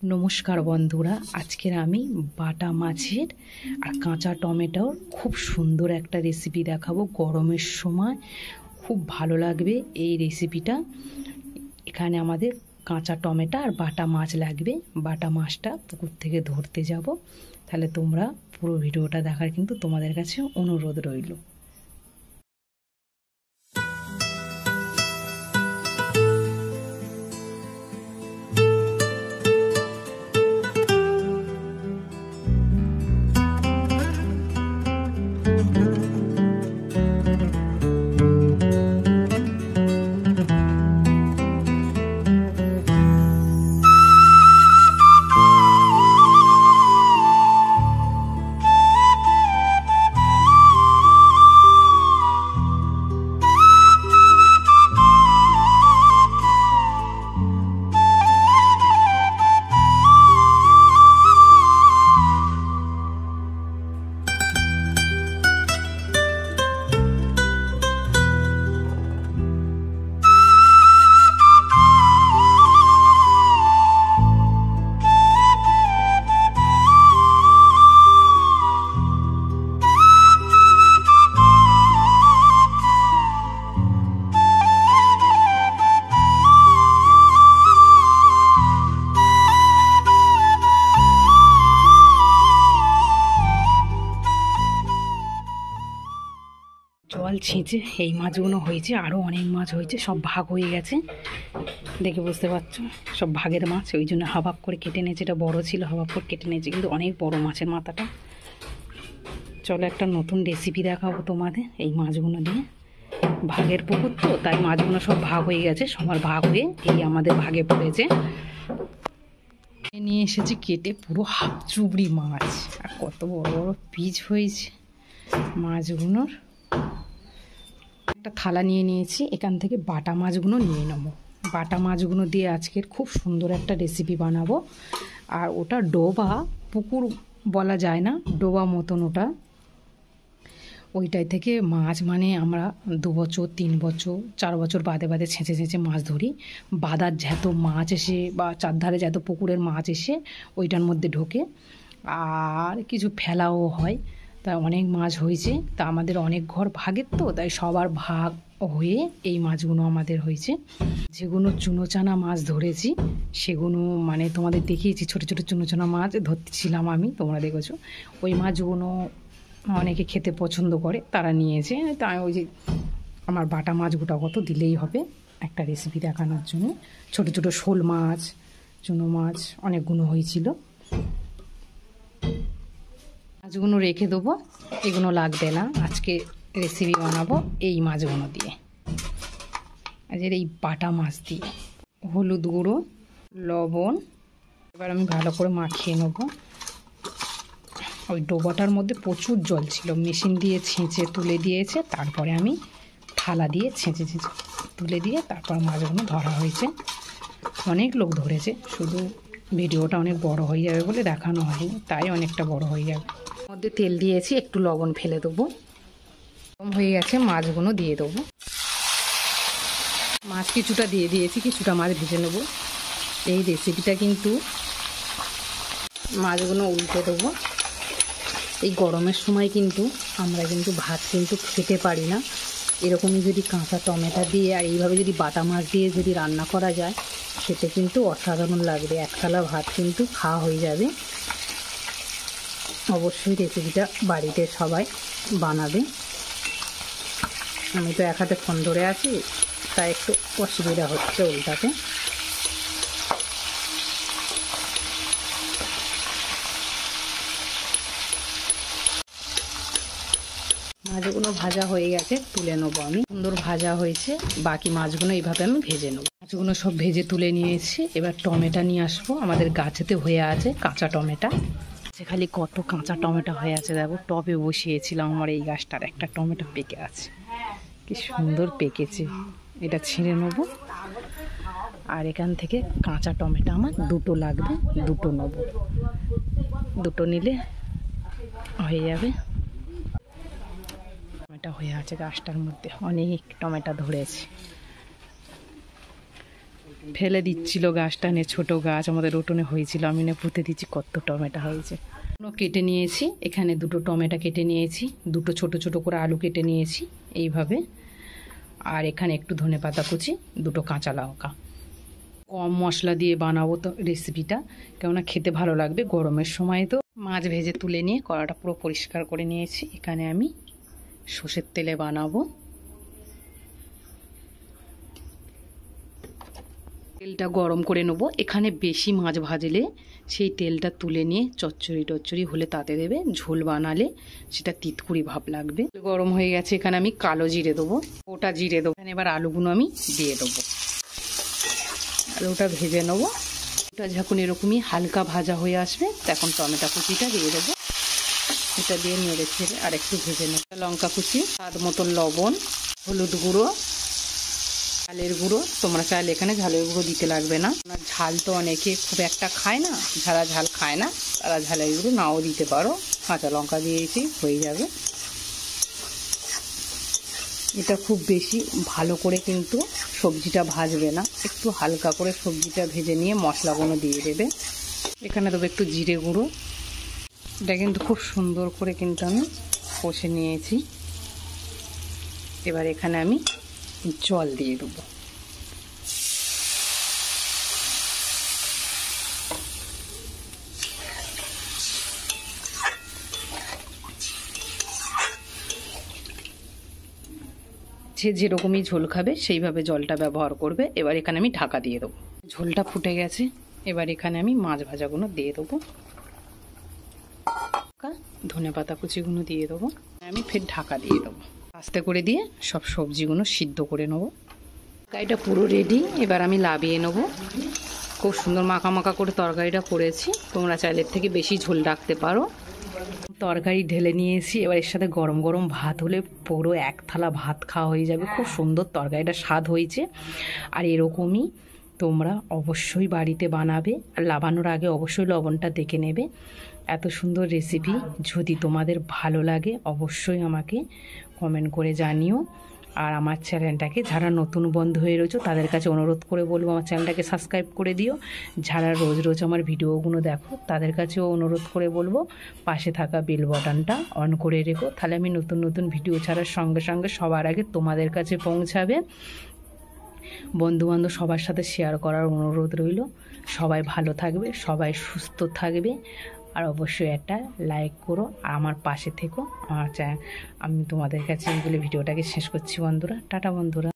নমস্কার বন্ধুরা, আজকের আমি বাটা মাছের আর কাঁচা টমেটোর খুব সুন্দর একটা রেসিপি দেখাবো। গরমের সময় খুব ভালো লাগবে এই রেসিপিটা। এখানে আমাদের কাঁচা টমেটো আর বাটা মাছ লাগবে। বাটা মাছটা পুকুর থেকে ধরতে যাব। তাহলে তোমরা পুরো ভিডিওটা দেখার কিন্তু তোমাদের কাছে অনুরোধ রইল। জল ছেঁচে এই মাছগুলো হয়েছে, আরও অনেক মাছ হয়েছে, সব ভাগ হয়ে গেছে। দেখে বুঝতে পারছো সব ভাগের মাছ, ওই জন্য হাবাব করে কেটে নিয়েছে। এটা বড়ো ছিল, হাবাব করে কেটে নিয়েছে, কিন্তু অনেক বড় মাছের মাথাটা। চলো একটা নতুন রেসিপি দেখাবো তোমাদের এই মাছগুলো দিয়ে। ভাগের পুকুর তো, তাই মাছগুলো সব ভাগ হয়ে গেছে, সবার ভাগ হয়ে এই আমাদের ভাগে পড়েছে। নিয়ে এসেছি কেটে পুরো হাফ চুবড়ি মাছ, আর কত বড় বড় পিস হয়েছে মাছগুলোর। একটা থালা নিয়ে নিয়েছি, এখান থেকে বাটা মাছগুলো নিয়ে নেবো। বাটা মাছগুলো দিয়ে আজকের খুব সুন্দর একটা রেসিপি বানাবো। আর ওটা ডোবা পুকুর বলা যায় না, ডোবা মতন ওটা। ওইটাই থেকে মাছ, মানে আমরা 2 বছর 3 বছর 4 বছর বাদে বাদে ছেঁচে ছেঁচে মাছ ধরি। বাদার যত মাছ এসে বা চারধারে যত পুকুরের মাছ এসে ওইটার মধ্যে ঢোকে, আর কিছু ফেলাও হয়। তা অনেক মাছ হয়েছে, তা আমাদের অনেক ঘর ভাগের তো, তাই সবার ভাগ হয়ে এই মাছগুলো আমাদের হয়েছে। যেগুলো চুনোচানা মাছ ধরেছি সেগুলো মানে তোমাদের দেখিয়েছি, ছোটো ছোটো চুনোচানা মাছ ধরতেছিলাম আমি, তোমরা দেখেছো। ওই মাছগুলো অনেকে খেতে পছন্দ করে, তারা নিয়েছে। তাই ওই যে আমার বাটা মাছ গোটাগত দিলেই হবে একটা রেসিপি দেখানোর জন্য। ছোটো ছোটো শোল মাছ, চুনো মাছ অনেকগুলো হয়েছিল। মাছগুলো রেখে দেবো, এগুলো লাগবে না। আজকে রেসিপি বানাবো এই মাছগুলো দিয়ে, আজকের এই বাটা মাছ দিয়ে। হলুদ গুঁড়ো, লবণ, এবার আমি ভালো করে মাখিয়ে নেবো। ওই ডোবাটার মধ্যে প্রচুর জল ছিল, মেশিন দিয়ে ছেঁচে তুলে দিয়েছে, তারপরে আমি থালা দিয়ে ছেঁচে ছেঁচে তুলে দিয়ে তারপর মাছগুলো ধরা হয়েছে। অনেক লোক ধরেছে, শুধু ভিডিওটা অনেক বড় হয়ে যাবে বলে দেখানো হয়নি, তাই অনেকটা বড় হয়ে যাবে। মধ্যে তেল দিয়েছি, একটু লবণ ফেলে দেবো। কম হয়ে গেছে, মাছগুলো দিয়ে দেবো। মাছ কিছুটা দিয়ে দিয়েছি, কিছুটা মাছ ভেজে নেবো। এই রেসিপিটা কিন্তু মাছগুলো উল্টে দেবো। এই গরমের সময় কিন্তু আমরা কিন্তু ভাত কিন্তু খেতে পারি না। এরকমই যদি কাঁচা টমেটো দিয়ে আর এইভাবে যদি বাটা মাছ দিয়ে যদি রান্না করা যায়, খেতে কিন্তু অসাধারণ লাগবে। এক থালা ভাত কিন্তু খাওয়া হয়ে যাবে। অবশ্যই রেসিপিটা বাড়িতে সবাই বানাবে। আমি তো এক হাতে ফোন ধরে আছি, তাই একটু অসুবিধা হচ্ছে উল্টাতে। মাছগুলো ভাজা হয়ে গেছে, তুলে নেবো আমি। সুন্দর ভাজা হয়েছে, বাকি মাছগুলো এইভাবে আমি ভেজে নেবো। মাছগুলো সব ভেজে তুলে নিয়েছি। এবার টমেটো নিয়ে আসবো, আমাদের গাছেতে হয়ে আছে কাঁচা টমেটো। খালি কত কাঁচা টমেটো হয়ে আছে দেখো, টবে বসিয়েছিলাম আমার এই গাছটার একটা টমেটো পেকে আছে, কি সুন্দর পেকেছে। এটা ছিঁড়ে নেবো। আর এখান থেকে কাঁচা টমেটো আমার 2টো লাগবে, 2টো নেবো। 2টো নিলে হয়ে যাবে। টমেটো হয়ে আছে গাছটার মধ্যে, অনেক টমেটো ধরেছে। ফেলে দিচ্ছিল গাছটা নিয়ে, ছোটো গাছ আমাদের উঠোনে হয়েছিল, আমি না পুঁতে দিচ্ছি, কত টমেটো হয়েছে। কেটে নিয়েছি, এখানে 2টো টমেটো কেটে নিয়েছি, 2টো ছোট ছোট করে আলু কেটে নিয়েছি এইভাবে, আর এখানে একটু ধনেপাতা কুচি, 2টো কাঁচা লঙ্কা। কম মশলা দিয়ে বানাবো তো রেসিপিটা, কেননা খেতে ভালো লাগবে গরমের সময়। তো মাছ ভেজে তুলে নিয়ে কড়াটা পুরো পরিষ্কার করে নিয়েছি। এখানে আমি সর্ষের তেলে বানাবো। তেলটা গরম করে নেবো। এখানে বেশি মাছ ভাজলে সেই তেলটা তুলে নিয়ে চচ্চড়ি হলে তাতে দেবে, ঝোল বানালে সেটা তিতকুড়ি ভাব লাগবে। গরম হয়ে গেছে, এখানে আমি কালো জিরে দেবো, ওটা জিরে দেবো। এবার আলুগুলো আমি দিয়ে দেবো, আলুটা ভেজে নেবো। ওটা যখন এরকমই হালকা ভাজা হয়ে আসবে তখন টমেটো কুচিটা দিয়ে দেবো। এটা দিয়ে নেড়ে ছেড়ে আর একটু ভেজে নেব। লঙ্কা কুচি, স্বাদ মতো লবণ, হলুদ গুঁড়ো, ঝালের গুঁড়ো। তোমরা চাইলে এখানে ঝালের গুঁড়ো দিতে লাগবে না, ঝাল তো অনেকে খুব একটা খায় না, যারা ঝাল খায় না তারা ঝালের গুঁড়ো নাও দিতে পারো। কাঁচা লঙ্কা দিয়েছি, হয়ে যাবে। এটা খুব বেশি ভালো করে কিন্তু সবজিটা ভাজবে না, একটু হালকা করে সবজিটা ভেজে নিয়ে মশলাগুলো দিয়ে দেবে। এখানে দেবো একটু জিরে গুঁড়ো। এটা কিন্তু খুব সুন্দর করে কিন্তু আমি কষে নিয়েছি। এবার এখানে আমি জল দিয়ে দেবো। যে যেরকমই ঝোল খাবে সেইভাবে জলটা ব্যবহার করবে। এবার এখানে আমি ঢাকা দিয়ে দেবো। ঝোলটা ফুটে গেছে, এবার এখানে আমি মাছ ভাজাগুলো দিয়ে দেবো, ধনেপাতা কুচিগুলো দিয়ে দেবো। আমি ফের ঢাকা দিয়ে দেবো, আস্তে করে দিয়ে সব সবজিগুলো সিদ্ধ করে নেবো। তরকারিটা পুরো রেডি, এবার আমি লাভিয়ে নেবো। খুব সুন্দর মাখা মাখা করে তরকারিটা করেছি, তোমরা চাইলে এর থেকে বেশি ঝোল রাখতে পারো। তরকারি ঢেলে নিয়েছি, এবার এর সাথে গরম গরম ভাত হলে পুরো 1 থালা ভাত খাওয়া হয়ে যাবে। খুব সুন্দর তরকারিটা স্বাদ হয়েছে। আর এরকমই তোমরা অবশ্যই বাড়িতে বানাবে, আর লাবানোর আগে অবশ্যই লবণটা দেখে নেবে। এত সুন্দর রেসিপি যদি তোমাদের ভালো লাগে অবশ্যই আমাকে কমেন্ট করে জানিও। আর আমার চ্যানেলটাকে যারা নতুন বন্ধু হয়ে রয়েছে তাদের কাছে অনুরোধ করে বলবো আমার চ্যানেলটাকে সাবস্ক্রাইব করে দিও। যারা রোজ রোজ আমার ভিডিওগুলো দেখো তাদের কাছেও অনুরোধ করে বলবো পাশে থাকা বেল বাটনটা অন করে রেখো, তাহলে আমি নতুন নতুন ভিডিও ছাড়ার সঙ্গে সঙ্গে সবার আগে তোমাদের কাছে পৌঁছাবে। বন্ধুবান্ধব সবার সাথে শেয়ার করার অনুরোধ রইল। সবাই ভালো থাকবে, সবাই সুস্থ থাকবে, আর অবশ্যই একটা লাইক করো, আর আমার পাশে থেকো। আমি তোমাদের কাছে বলে ভিডিওটাকে শেষ করছি বন্ধুরা। টাটা বন্ধুরা।